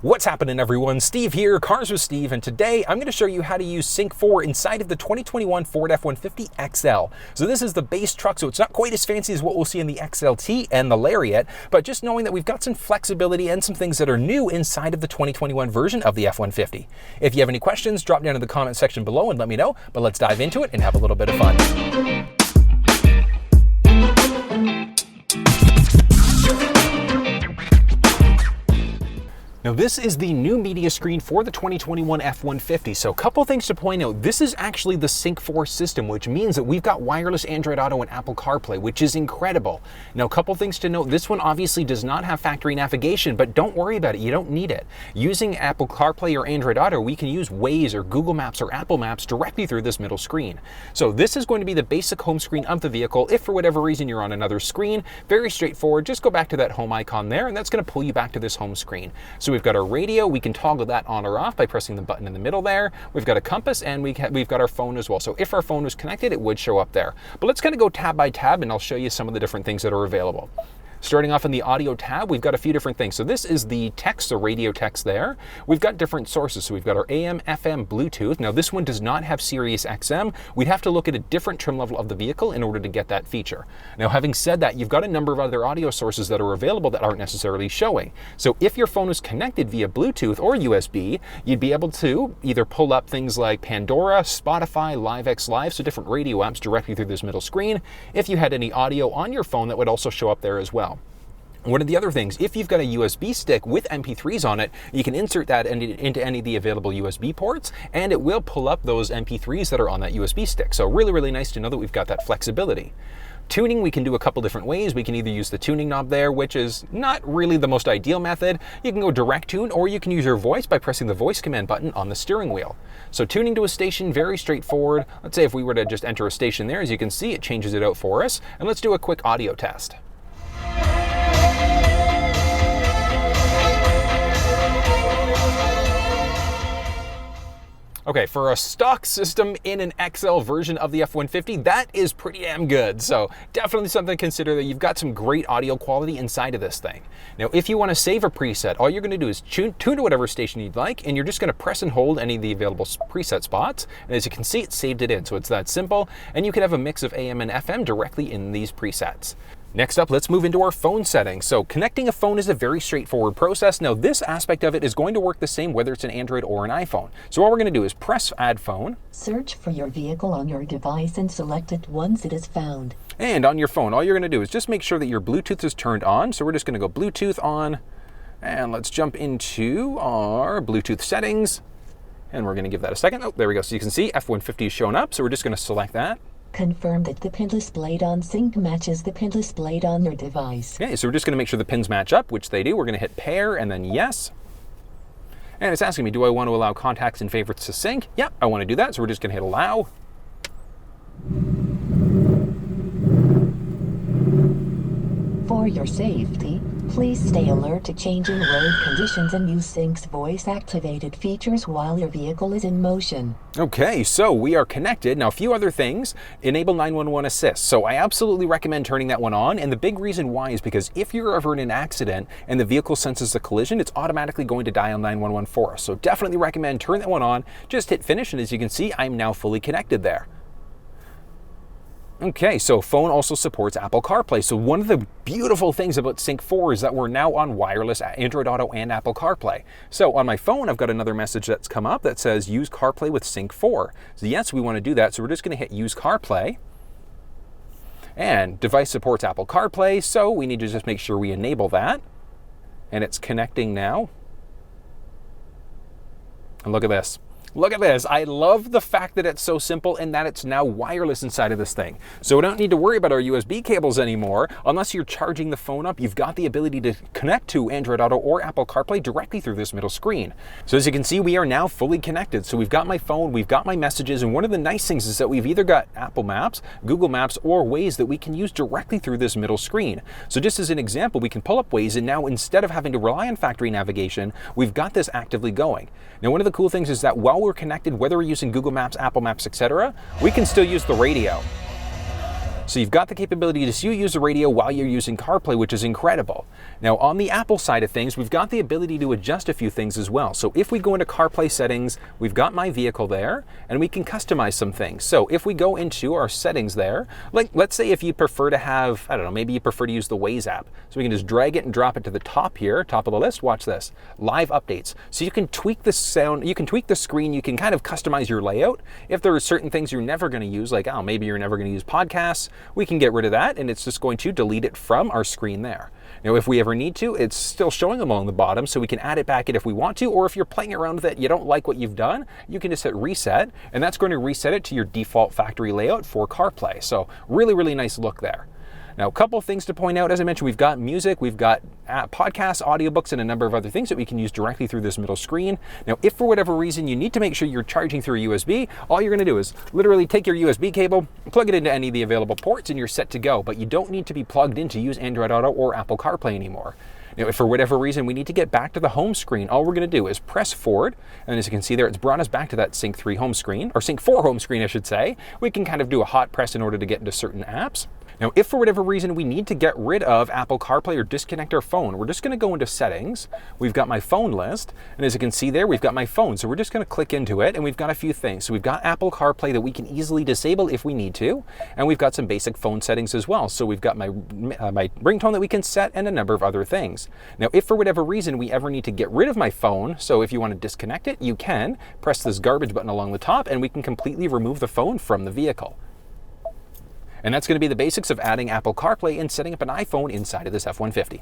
What's happening, everyone? Steve here, Cars with Steve, and today I'm going to show you how to use Sync4 inside of the 2021 Ford F150 XL. So this is the base truck, so it's not quite as fancy as what we'll see in the XLT and the Lariat, but just knowing that we've got some flexibility and some things that are new inside of the 2021 version of the F150. If you have any questions, drop down in the comment section below and let me know, but let's dive into it and have a little bit of fun. Now this is the new media screen for the 2021 F150. So a couple things to point out. This is actually the Sync4 system, which means that we've got wireless Android Auto and Apple CarPlay, which is incredible. Now a couple things to note. This one obviously does not have factory navigation, but don't worry about it. You don't need it. Using Apple CarPlay or Android Auto, we can use Waze or Google Maps or Apple Maps directly through this middle screen. So this is going to be the basic home screen of the vehicle. If for whatever reason you're on another screen, very straightforward. Just go back to that home icon there, and that's going to pull you back to this home screen. So we've got our radio. We can toggle that on or off by pressing the button in the middle there. We've got a compass, and we've got our phone as well. So if our phone was connected, it would show up there. But let's kind of go tab by tab, and I'll show you some of the different things that are available. Starting off in the audio tab, we've got a few different things. So this is the text, the radio text there. We've got different sources. So we've got our AM, FM, Bluetooth. Now this one does not have Sirius XM. We'd have to look at a different trim level of the vehicle in order to get that feature. Now having said that, you've got a number of other audio sources that are available that aren't necessarily showing. So if your phone is connected via Bluetooth or USB, you'd be able to either pull up things like Pandora, Spotify, LiveX Live, so different radio apps directly through this middle screen. If you had any audio on your phone, that would also show up there as well. One of the other things, if you've got a USB stick with MP3s on it, you can insert that into any of the available USB ports, and it will pull up those MP3s that are on that USB stick. So really, really nice to know that we've got that flexibility. Tuning, we can do a couple different ways. We can either use the tuning knob there, which is not really the most ideal method. You can go direct tune, or you can use your voice by pressing the voice command button on the steering wheel. So tuning to a station, very straightforward. Let's say if we were to just enter a station there, as you can see, it changes it out for us. And let's do a quick audio test. Okay, for a stock system in an XL version of the F-150, that is pretty damn good. So definitely something to consider, that you've got some great audio quality inside of this thing. Now, if you want to save a preset, all you're going to do is tune to whatever station you'd like, and you're just going to press and hold any of the available preset spots. And as you can see, it saved it in. So it's that simple. And you can have a mix of AM and FM directly in these presets. Next up, let's move into our phone settings. So connecting a phone is a very straightforward process. Now this aspect of it is going to work the same whether it's an Android or an iPhone. So all we're going to do is press Add Phone. Search for your vehicle on your device and select it once it is found. And on your phone, all you're going to do is just make sure that your Bluetooth is turned on. So we're just going to go Bluetooth on, and let's jump into our Bluetooth settings. And we're going to give that a second. Oh, there we go. So you can see F150 is showing up. So we're just going to select that. Confirm that the pin displayed on Sync matches the pin displayed on your device. Okay, so we're just going to make sure the pins match up, which they do. We're going to hit pair and then yes. And it's asking me, do I want to allow contacts and favorites to sync? Yeah, I want to do that. So we're just going to hit allow. For your safety, please stay alert to changing road conditions and use Sync's voice-activated features while your vehicle is in motion. Okay, so we are connected. Now, a few other things. Enable 911 assist. So I absolutely recommend turning that one on. And the big reason why is because if you're ever in an accident and the vehicle senses a collision, it's automatically going to dial 911 for us. So definitely recommend turn that one on. Just hit finish, and as you can see, I'm now fully connected there. Okay, so phone also supports Apple CarPlay. So one of the beautiful things about Sync4 is that we're now on wireless Android Auto and Apple CarPlay. So on my phone, I've got another message that's come up that says use CarPlay with Sync4. So yes, we want to do that. So we're just going to hit use CarPlay. And device supports Apple CarPlay, so we need to just make sure we enable that. And it's connecting now. And look at this. Look at this. I love the fact that it's so simple and that it's now wireless inside of this thing. So we don't need to worry about our USB cables anymore. Unless you're charging the phone up, you've got the ability to connect to Android Auto or Apple CarPlay directly through this middle screen. So as you can see, we are now fully connected. So we've got my phone, we've got my messages, and one of the nice things is that we've either got Apple Maps, Google Maps, or Waze that we can use directly through this middle screen. So just as an example, we can pull up Waze, and now instead of having to rely on factory navigation, we've got this actively going. Now, one of the cool things is that while we're connected, whether we're using Google Maps, Apple Maps, etc., we can still use the radio. So you've got the capability to use the radio while you're using CarPlay, which is incredible. Now on the Apple side of things, we've got the ability to adjust a few things as well. So if we go into CarPlay settings, we've got my vehicle there, and we can customize some things. So if we go into our settings there, like let's say if you prefer to have, I don't know, maybe you prefer to use the Waze app. So we can just drag it and drop it to the top here, top of the list. Watch this, live updates. So you can tweak the sound, you can tweak the screen, you can kind of customize your layout. If there are certain things you're never going to use, like, oh, maybe you're never going to use podcasts, we can get rid of that, and it's just going to delete it from our screen there. Now, if we ever need to, it's still showing them along the bottom, so we can add it back in if we want to, or if you're playing around with it, you don't like what you've done, you can just hit reset, and that's going to reset it to your default factory layout for CarPlay. So really, really nice look there. Now, a couple things to point out. As I mentioned, we've got music, we've got podcasts, audiobooks, and a number of other things that we can use directly through this middle screen. Now, if for whatever reason you need to make sure you're charging through a USB, all you're going to do is literally take your USB cable, plug it into any of the available ports, and you're set to go. But you don't need to be plugged in to use Android Auto or Apple CarPlay anymore. Now, if for whatever reason we need to get back to the home screen, all we're going to do is press forward, and as you can see there, it's brought us back to that Sync3 home screen, or Sync4 home screen, I should say. We can kind of do a hot press in order to get into certain apps. Now, if for whatever reason we need to get rid of Apple CarPlay or disconnect our phone, we're just going to go into settings. We've got my phone list, and as you can see there, we've got my phone. So we're just going to click into it, and we've got a few things. So we've got Apple CarPlay that we can easily disable if we need to, and we've got some basic phone settings as well. So we've got my ringtone that we can set and a number of other things. Now, if for whatever reason we ever need to get rid of my phone, so if you want to disconnect it, you can press this garbage button along the top, and we can completely remove the phone from the vehicle. And that's going to be the basics of adding Apple CarPlay and setting up an iPhone inside of this F-150.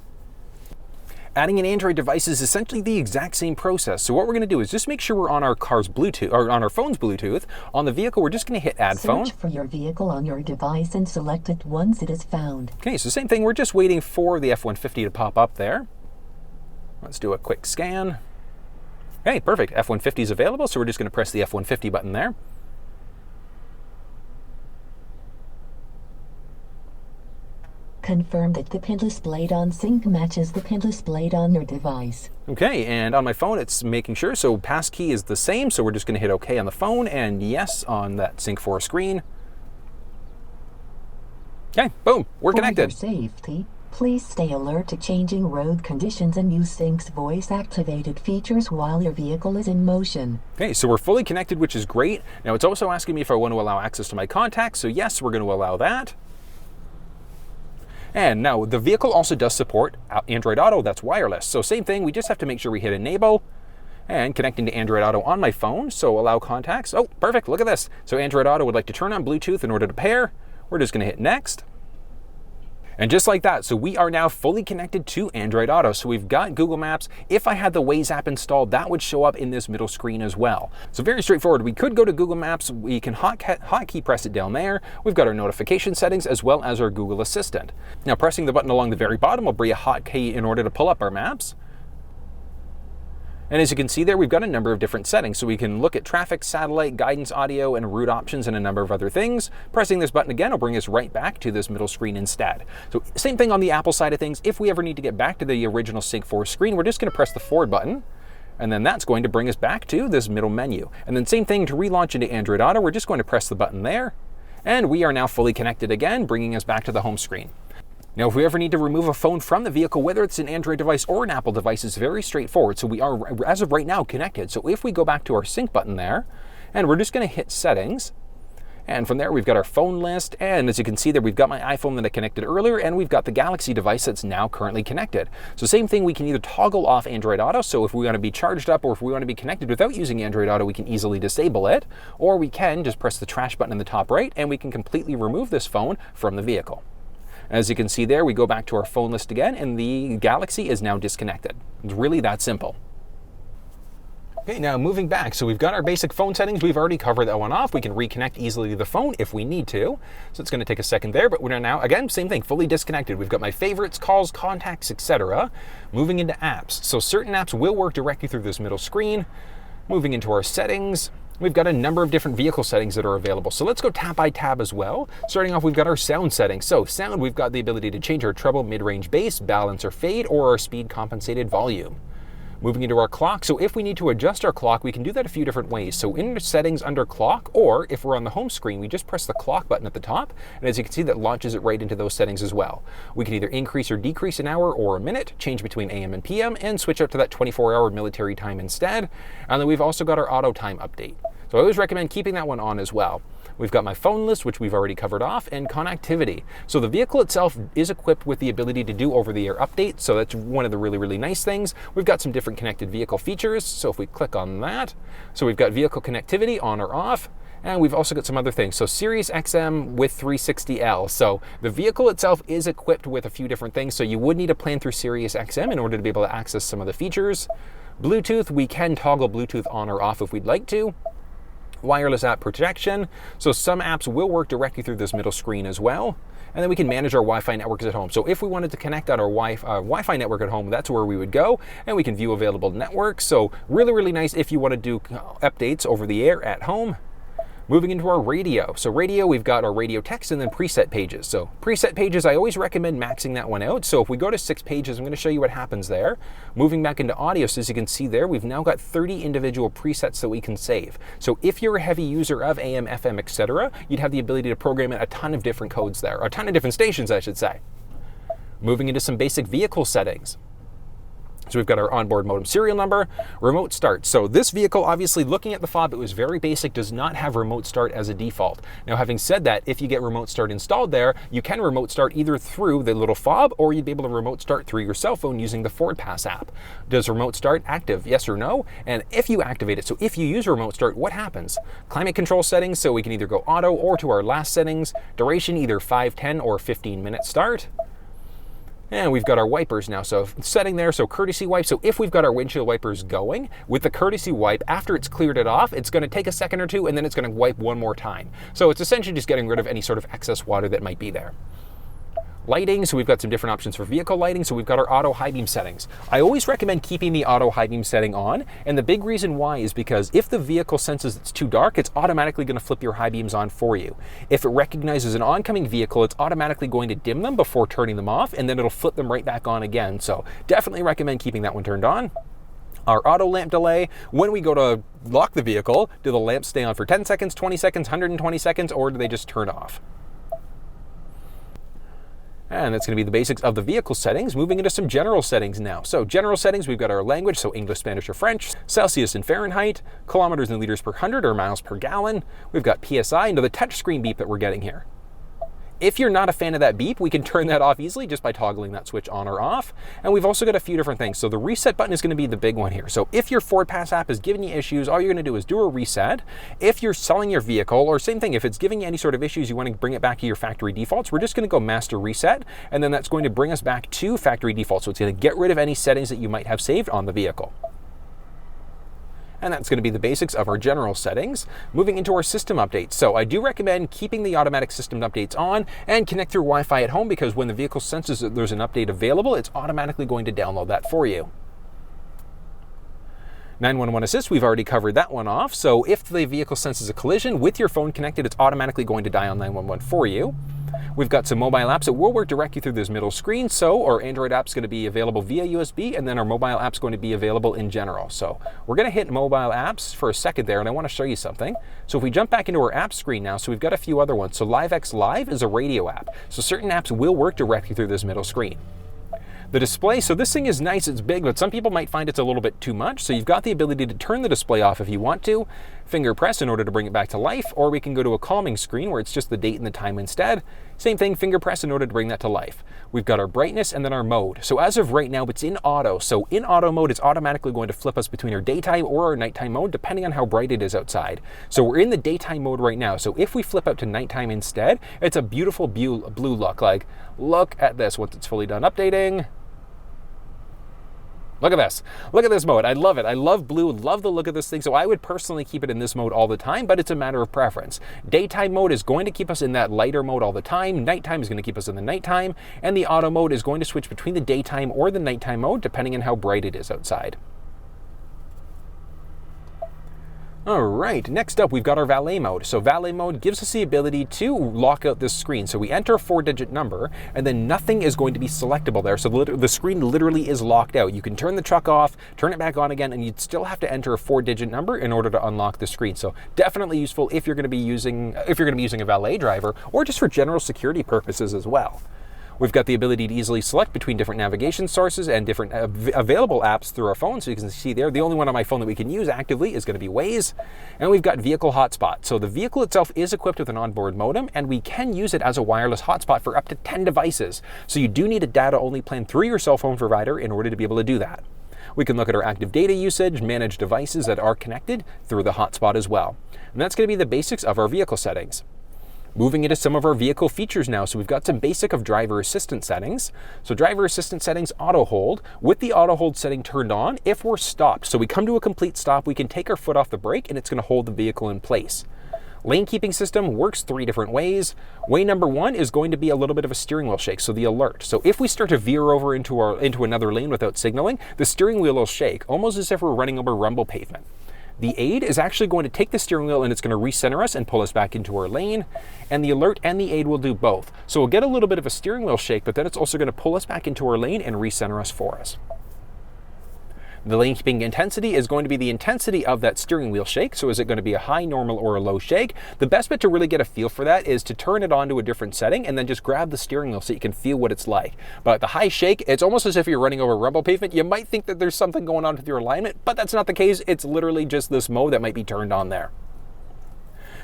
Adding an Android device is essentially the exact same process. So what we're going to do is just make sure we're on our car's Bluetooth, or on our phone's Bluetooth. On the vehicle, we're just going to hit Add Phone. Search for your vehicle on your device and select it once it is found. Okay, so same thing. We're just waiting for the F-150 to pop up there. Let's do a quick scan. Okay, perfect. F-150 is available, so we're just going to press the F-150 button there. Confirm that the pin displayed on Sync matches the pin displayed on your device. Okay, and on my phone, it's making sure. So passkey is the same, so we're just going to hit OK on the phone and yes on that Sync4 screen. Okay, boom, we're connected. For your safety, please stay alert to changing road conditions and use Sync's voice-activated features while your vehicle is in motion. Okay, so we're fully connected, which is great. Now it's also asking me if I want to allow access to my contacts, so yes, we're going to allow that. And now the vehicle also does support Android Auto, that's wireless. So same thing, we just have to make sure we hit enable and connecting to Android Auto on my phone. So allow contacts. Oh, perfect, look at this. So Android Auto would like to turn on Bluetooth in order to pair. We're just gonna hit next. And just like that, so we are now fully connected to Android Auto. So we've got Google Maps. If I had the Waze app installed, that would show up in this middle screen as well. So very straightforward. We could go to Google Maps. We can hotkey press it down there. We've got our notification settings as well as our Google Assistant. Now pressing the button along the very bottom will bring a hotkey in order to pull up our maps. And as you can see there, we've got a number of different settings. So we can look at traffic, satellite, guidance, audio, and route options, and a number of other things. Pressing this button again will bring us right back to this middle screen instead. So same thing on the Apple side of things. If we ever need to get back to the original Sync4 screen, we're just going to press the forward button. And then that's going to bring us back to this middle menu. And then same thing to relaunch into Android Auto. We're just going to press the button there. And we are now fully connected again, bringing us back to the home screen. Now, if we ever need to remove a phone from the vehicle, whether it's an Android device or an Apple device, it's very straightforward. So we are, as of right now, connected. So if we go back to our sync button there, and we're just going to hit settings, and from there we've got our phone list, and as you can see there, we've got my iPhone that I connected earlier, and we've got the Galaxy device that's now currently connected. So same thing, we can either toggle off Android Auto, so if we want to be charged up or if we want to be connected without using Android Auto, we can easily disable it, or we can just press the trash button in the top right, and we can completely remove this phone from the vehicle. As you can see there, we go back to our phone list again, and the Galaxy is now disconnected. It's really that simple. Okay, now moving back, so we've got our basic phone settings. We've already covered that one off. We can reconnect easily to the phone if we need to. So it's going to take a second there, but we're now, again, same thing, fully disconnected. We've got my favorites, calls, contacts, etc. Moving into apps. So certain apps will work directly through this middle screen. Moving into our settings. We've got a number of different vehicle settings that are available. So let's go tab by tab as well. Starting off, we've got our sound settings. So sound, we've got the ability to change our treble, mid-range bass, balance or fade, or our speed compensated volume. Moving into our clock, so if we need to adjust our clock, we can do that a few different ways. So in settings under clock, or if we're on the home screen, we just press the clock button at the top, and as you can see, that launches it right into those settings as well. We can either increase or decrease an hour or a minute, change between AM and PM, and switch up to that 24-hour military time instead. And then we've also got our auto time update. So I always recommend keeping that one on as well. We've got my phone list, which we've already covered off, and connectivity. So the vehicle itself is equipped with the ability to do over-the-air updates, so that's one of the really, really nice things. We've got some different connected vehicle features, so if we click on that, so we've got vehicle connectivity on or off, and we've also got some other things. So Sirius XM with 360L. So the vehicle itself is equipped with a few different things, so you would need a plan through Sirius XM in order to be able to access some of the features. Bluetooth, we can toggle Bluetooth on or off if we'd like to. Wireless app protection, so some apps will work directly through this middle screen as well. And then we can manage our Wi-Fi networks at home. So if we wanted to connect on our Wi-Fi network at home, that's where we would go, and we can view available networks. So really, really nice if you want to do updates over the air at home. Moving into our radio. So radio, we've got our radio text and then preset pages. So preset pages, I always recommend maxing that one out. So if we go to 6 pages, I'm going to show you what happens there. Moving back into audio, so as you can see there, we've now got 30 individual presets that we can save. So if you're a heavy user of AM, FM, etc., you'd have the ability to program in a ton of different codes there, or a ton of different stations, I should say. Moving into some basic vehicle settings. So we've got our onboard modem serial number, remote start. So this vehicle, obviously looking at the fob, it was very basic, does not have remote start as a default. Now, having said that, if you get remote start installed there, you can remote start either through the little fob, or you'd be able to remote start through your cell phone using the Ford Pass app. Does remote start active? Yes or no? And if you activate it, so if you use remote start, what happens? Climate control settings, so we can either go auto or to our last settings. Duration, either 5, 10, or 15-minute start. And we've got our wipers now, so setting there, so courtesy wipe. So if we've got our windshield wipers going, with the courtesy wipe, after it's cleared it off, it's going to take a second or two, and then it's going to wipe one more time. So it's essentially just getting rid of any sort of excess water that might be there. Lighting, so we've got some different options for vehicle lighting. So we've got our auto high beam settings. I always recommend keeping the auto high beam setting on, and the big reason why is because if the vehicle senses it's too dark, it's automatically going to flip your high beams on for you. If it recognizes an oncoming vehicle, it's automatically going to dim them before turning them off, and then it'll flip them right back on again. So definitely recommend keeping that one turned on. Our auto lamp delay, when we go to lock the vehicle, do the lamps stay on for 10 seconds, 20 seconds, 120 seconds, or do they just turn off? And that's going to be the basics of the vehicle settings. Moving into some general settings now. So general settings, we've got our language, so English, Spanish, or French, Celsius and Fahrenheit, kilometers and liters per 100 or miles per gallon. We've got PSI into the touchscreen beep that we're getting here. If you're not a fan of that beep, we can turn that off easily just by toggling that switch on or off. And we've also got a few different things. So the reset button is going to be the big one here. So if your Ford Pass app is giving you issues, all you're going to do is do a reset. If you're selling your vehicle, or same thing, if it's giving you any sort of issues, you want to bring it back to your factory defaults, we're just going to go master reset. And then that's going to bring us back to factory default. So it's going to get rid of any settings that you might have saved on the vehicle. And that's going to be the basics of our general settings. Moving into our system updates. So I do recommend keeping the automatic system updates on and connect through Wi-Fi at home, because when the vehicle senses that there's an update available, it's automatically going to download that for you. 911 assist, we've already covered that one off. So if the vehicle senses a collision with your phone connected, it's automatically going to dial 911 for you. We've got some mobile apps that will work directly through this middle screen. So our Android app's going to be available via USB, and then our mobile app's going to be available in general. So we're going to hit mobile apps for a second there, and I want to show you something. So if we jump back into our app screen now, so we've got a few other ones. So LiveX Live is a radio app. So certain apps will work directly through this middle screen. The display, so this thing is nice, it's big, but some people might find it's a little bit too much. So you've got the ability to turn the display off if you want to, finger press in order to bring it back to life, or we can go to a calming screen where it's just the date and the time instead. Same thing, finger press in order to bring that to life. We've got our brightness and then our mode. So as of right now, it's in auto. So in auto mode, it's automatically going to flip us between our daytime or our nighttime mode, depending on how bright it is outside. So we're in the daytime mode right now. So if we flip out to nighttime instead, it's a beautiful blue look. Like, look at this once it's fully done updating. Look at this. Look at this mode. I love it. I love blue, love the look of this thing. So I would personally keep it in this mode all the time, but it's a matter of preference. Daytime mode is going to keep us in that lighter mode all the time. Nighttime is going to keep us in the nighttime. And the auto mode is going to switch between the daytime or the nighttime mode, depending on how bright it is outside. All right, next up we've got our valet mode. So valet mode gives us the ability to lock out this screen. So we enter a 4-digit number and then nothing is going to be selectable there. So the screen literally is locked out. You can turn the truck off, turn it back on again, and you'd still have to enter a 4-digit number in order to unlock the screen. So definitely useful if you're going to be using a valet driver or just for general security purposes as well. We've got the ability to easily select between different navigation sources and different available apps through our phone. So you can see there, the only one on my phone that we can use actively is going to be Waze. And we've got vehicle hotspot. So the vehicle itself is equipped with an onboard modem, and we can use it as a wireless hotspot for up to 10 devices. So you do need a data-only plan through your cell phone provider in order to be able to do that. We can look at our active data usage, manage devices that are connected through the hotspot as well. And that's going to be the basics of our vehicle settings. Moving into some of our vehicle features now. So we've got some basic of driver assistance settings. So driver assistance settings, auto hold. With the auto hold setting turned on, if we're stopped, so we come to a complete stop, we can take our foot off the brake and it's going to hold the vehicle in place. Lane keeping system works 3 different ways. Way number 1 is going to be a little bit of a steering wheel shake, so the alert. So if we start to veer over into another lane without signaling, the steering wheel will shake, almost as if we're running over rumble pavement. The aid is actually going to take the steering wheel and it's going to recenter us and pull us back into our lane. And the alert and the aid will do both. So we'll get a little bit of a steering wheel shake, but then it's also going to pull us back into our lane and recenter us for us. The lane keeping intensity is going to be the intensity of that steering wheel shake. So is it going to be a high, normal, or a low shake? The best bet to really get a feel for that is to turn it on to a different setting and then just grab the steering wheel so you can feel what it's like. But the high shake, it's almost as if you're running over rumble pavement. You might think that there's something going on with your alignment, but that's not the case. It's literally just this mode that might be turned on there.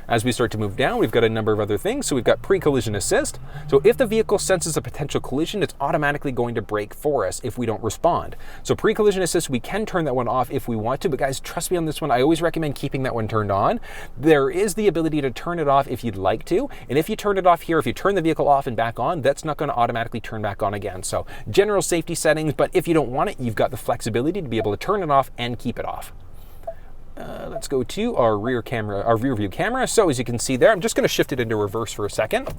As we start to move down, we've got a number of other things. So we've got pre-collision assist. So if the vehicle senses a potential collision, it's automatically going to brake for us if we don't respond. So pre-collision assist, we can turn that one off if we want to, but guys, trust me on this one, I always recommend keeping that one turned on. There is the ability to turn it off if you'd like to. And if you turn it off here, if you turn the vehicle off and back on, that's not going to automatically turn back on again. So general safety settings, but if you don't want it, you've got the flexibility to be able to turn it off and keep it off. Let's go to our rear view camera. So as you can see there, I'm just going to shift it into reverse for a second.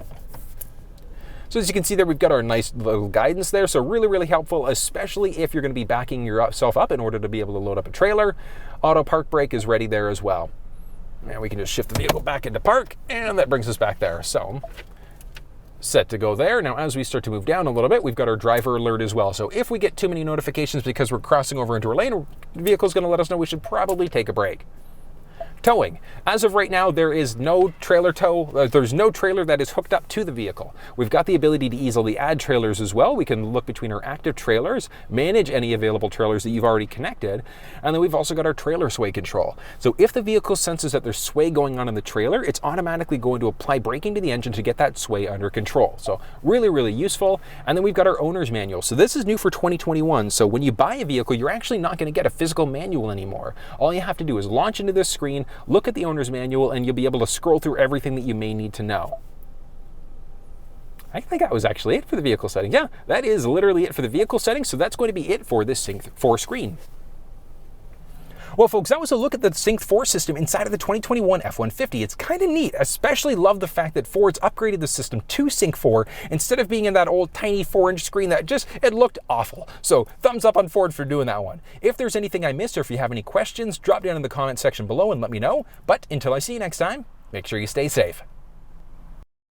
So as you can see there, we've got our nice little guidance there. So really, really helpful, especially if you're going to be backing yourself up in order to be able to load up a trailer. Auto park brake is ready there as well. And we can just shift the vehicle back into park, and that brings us back there. So set to go there. Now, as we start to move down a little bit, we've got our driver alert as well. So if we get too many notifications because we're crossing over into a lane, the vehicle's going to let us know we should probably take a break. Towing. As of right now, there is no trailer tow. There's no trailer that is hooked up to the vehicle. We've got the ability to easily add trailers as well. We can look between our active trailers, manage any available trailers that you've already connected, and then we've also got our trailer sway control. So if the vehicle senses that there's sway going on in the trailer, it's automatically going to apply braking to the engine to get that sway under control. So really, really useful. And then we've got our owner's manual. So this is new for 2021. So when you buy a vehicle, you're actually not going to get a physical manual anymore. All you have to do is launch into this screen, look at the owner's manual, and you'll be able to scroll through everything that you may need to know. I think that was actually it for the vehicle settings. Yeah, that is literally it for the vehicle settings. So that's going to be it for this Sync4 screen. Well, folks, that was a look at the Sync4 system inside of the 2021 F-150. It's kind of neat. Especially love the fact that Ford's upgraded the system to Sync4 instead of being in that old tiny 4-inch screen that it looked awful. So thumbs up on Ford for doing that one. If there's anything I missed or if you have any questions, drop down in the comment section below and let me know. But until I see you next time, make sure you stay safe.